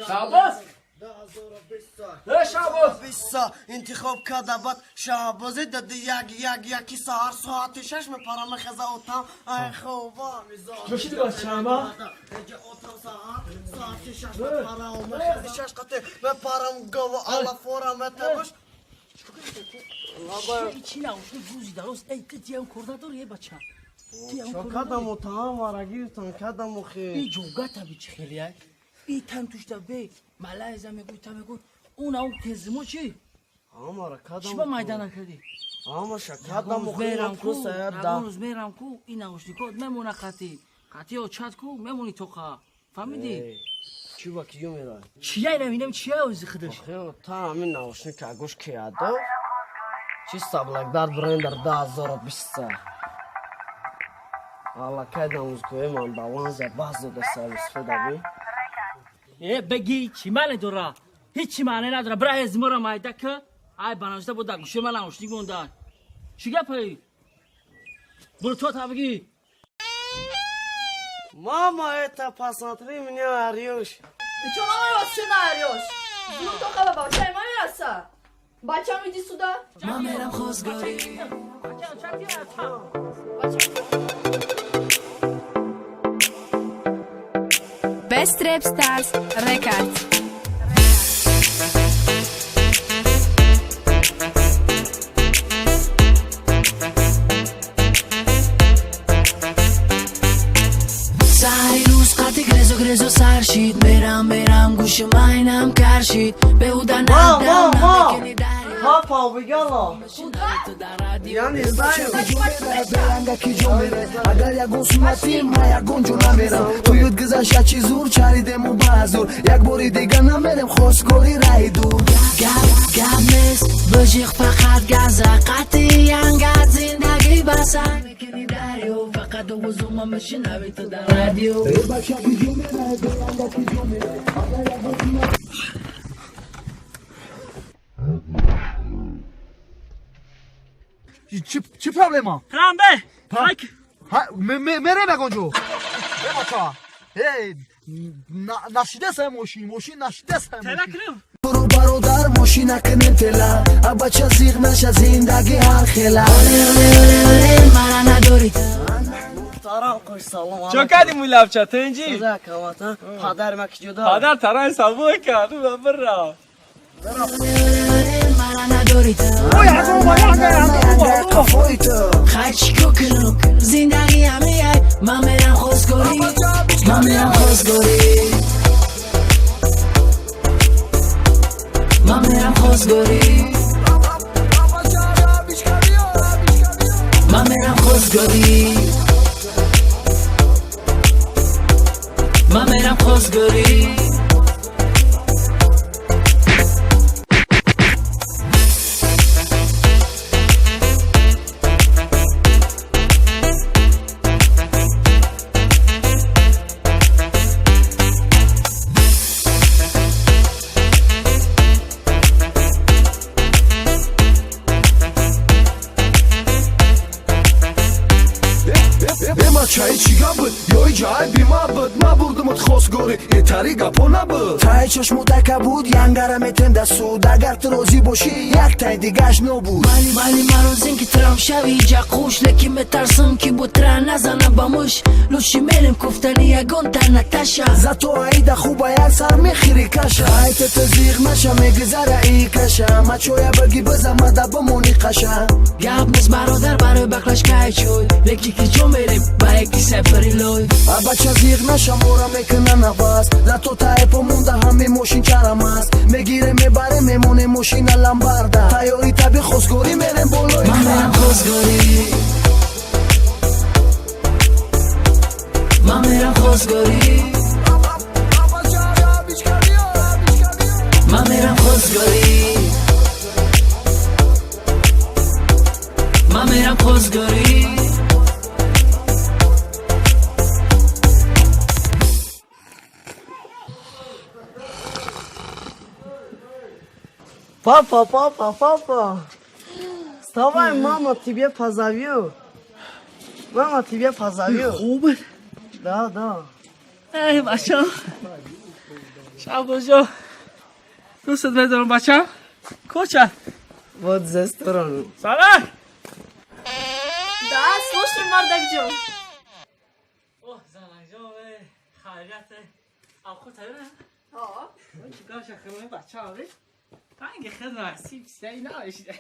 شعباز شعباز 20 ساعت انتخاب کرده بعد شعبازی دادی یکی سهر ساعت 6 میپرم خزه اوتم ای خوبا چوشی دیگه شما اینجا اوتم ساعت 6 میپرم خزه 6 قطع میپرم گوه alla فورم اتباش چی نوشته گوزی درست ای که دیام کرده داره یه بچه کدام اوتم ورگیرتان کدام خیلی ای جوگه تبی چه خیلی های ای تن توش تبی ملایزه میگوی تا میگوی اون تزمو چی؟ آمارا کدام چی با میدان کردی؟ آماشا کدام خیلی روز میرم کو این نوشتی کد میمونه قطی و چت کو میمونی تو خواه فهمیدی؟ چی با کیو میرای؟ چیه اینم اینم چیه اوزی خودش؟ خیلی تا همین نوشنی که گوش کیاده چی سابلک دار برندر 2020 حالا کدام موزگوی من بالانزه بازو ده سرویس فیده بی بگی چی معنی داره؟ هیچی معنی نداره برای ازمورا مایده که ای بناشته بود در گوشه من نوشتی گوندن چی گپی؟ برو تو تا بگی ماما это посмотри меня орешь Ты что на моего сына орешь? Ну только бабачай моя. Бачам, иди сюда. من میرم خوزگاری Best Rap Stars Records. سهری روز قطع گرزو سر شید میرم گوش ماینم کرشید به او در ندم نمیکنی داری Papa убегала Я не знаю Agar yagon sunatim ma yagon jo nameram Toyot gizashachi zur charidemu bazur Yak bori dega namerem khosgori rahi dur گپ نیست بجیغ فقط گزه قطعی انگه زندگی بسه میکنی دریو فقط دوزو ما میشنوی تو در رادیو چی problema? رنبه پاک Mere nagon jo Bacha Hey Nashide say moshin nashide say moshin برو برادر ماشین کنه تلا بچه زیغ نشه زندگی هر خلا مرا نداری Taran koş salam چو کردی موی لفچه تنجی؟ Güzel kavata Pader mek juda پادر تران حسابو کردو من برا مرا نداری کافایی تو خرچی کوکنوک زندگی همه ای من میرم خوزگاری من میرم خوزگاری من میرم خوزگاری من میرم خوزگاری من میرم خوزگاری چای چیگا بود یای جای بیما بود ما بردمت خوزگاری یه تاری گپا نبود تای چشمو دکه بود ینگرم تنده سود اگر تو روزی باشی یک تای دیگهش نبود ولی من روز این که ترام شوی جا قوش لکی مترسم که بود تران نزنم با مش لوشی میرم کفتنی یگون تنه تشه زتو عیده خوبه یک سر میخیری کشه ایت تزیغ نشه میگذره ای کشه ما چویا بگی بزمده بمونی قشه گپ نیست برادر برای بکلش که چوی لکی که جو میریم با یکی سفری لوی بچه زیغ نشه مورا میکنه نفس لطو تای پا مونده همه ماشین چرم است میگیره میبره میمونه ماشین لمبرده تایاری تبی خوزگاری میرم بولوی من میرم خوزگاری من میرم خوزگاری من میرم خوزگاری من میرم خوزگاری Папа Вставай, мама тебе позовет Мама тебя позовет خوبه دا ای بچه شهباز جو دوستت بدارم بچه کجا بود زستورانو سلام Да, слушай, Мардакджо. اوه زنگ جو خیلیت آخو تایره ها. چیکار شخصی بچه ها بی؟ رنگ خیلی نسیب سیایی نمیشه